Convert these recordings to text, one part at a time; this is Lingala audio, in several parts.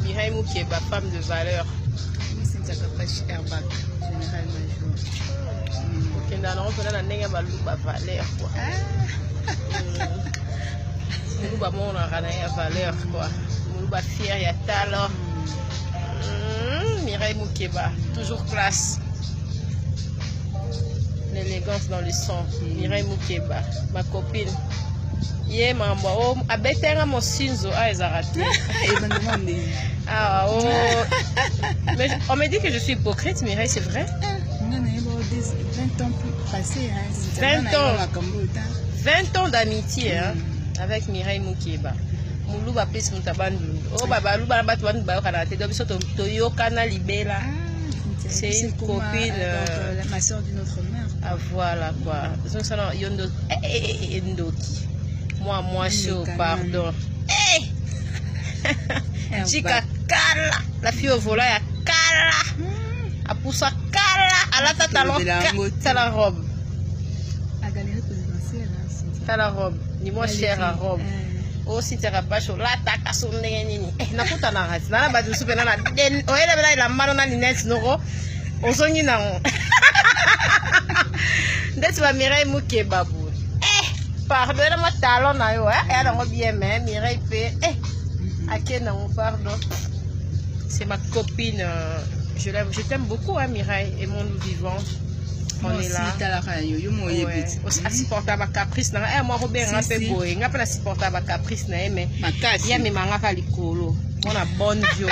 Mireille Moukeba, femme de valeur. C'est un capache airbag, général major. Ok, dans on peut aller à Balouba valeur quoi. Balouba mon a valeur quoi. Balouba fier y a talent. Mireille Moukeba, toujours classe. L'élégance dans le sang. Mireille Moukeba, ma copine. Yé mambo oh abetenga mo sinzo a ezarate. Ah oh. Mais on me dit que je suis hypocrite, Mireille, c'est vrai? Non, non, 20 ans passés. 20 ans. 20 ans d'amitié hein, avec Mireille Moukeba. Moulouba plus Moutabandu. Oh baba louba batouan ba kanate donc biso to yokana libela. C'est une copine ma soeur d'une autre mère. Ah voilà quoi. Donc ça non yondo ndoki. Moi chaud pardon. Eh. Jika kala la fille au volant ya kala. A poussa kala à la talon c'est la robe. À galerie présidentielle c'est la robe. Ni moins cher la robe. Oh si tu rabaches la taka sonne nini. Na kuta na rati. Na ba dusu pena na den. O ele bela la mano na linette noko. O songi na on. Ndetse ba Mireille Moukeba bu. Pardonne-moi talon na yo hein. Elle a bien mais Mireille fait OK non pardon. C'est ma copine je l'aime, je t'aime beaucoup hein Mireille et mon vivant. On est là. On supporte ma caprice na moi Robert nga pe boy nga pa supporter ma caprice na mais ya mi manga ka likolo. On a bonne vie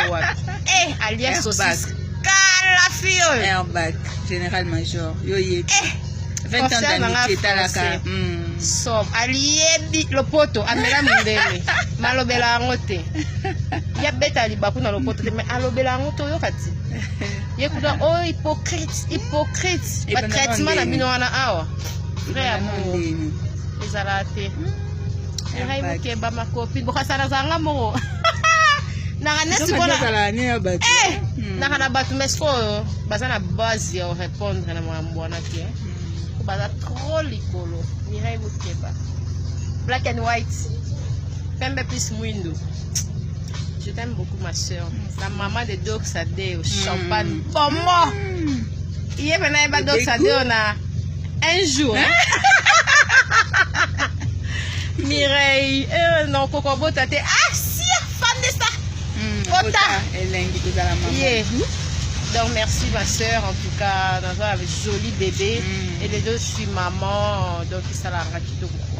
alias saucisse. Kala fio. Airbag général major yo yebi. 20 ans d'amitié talaka. Sob aliebi lopoto amela mundele. Malobela ngote. Ya beta libaku na lopoto mais alobela ngoto yo kati. Yekuda oh hypocrite. Ba traitement na bino wana awa. Frère amour. Ezalate. Mireille Moukeba ma copine. Boka sana zanga mo. Na nesi bona. Na na batu mesko baza na base ya répondre na mwambwana ke. Baza trop likolo. Mireille Moukeba. Black and white. Pembe plus mwindo. Je t'aime beaucoup ma soeur. La maman de Doc Sadé au champagne. Comment? Hier, on a Doc Sadé, on a un jour. Mireille, non, Coco Bota, t'es si fan de ça. Donc merci ma soeur, en tout cas, dans un jolie bébé. Et les deux, je suis maman, donc ça la rakito beaucoup.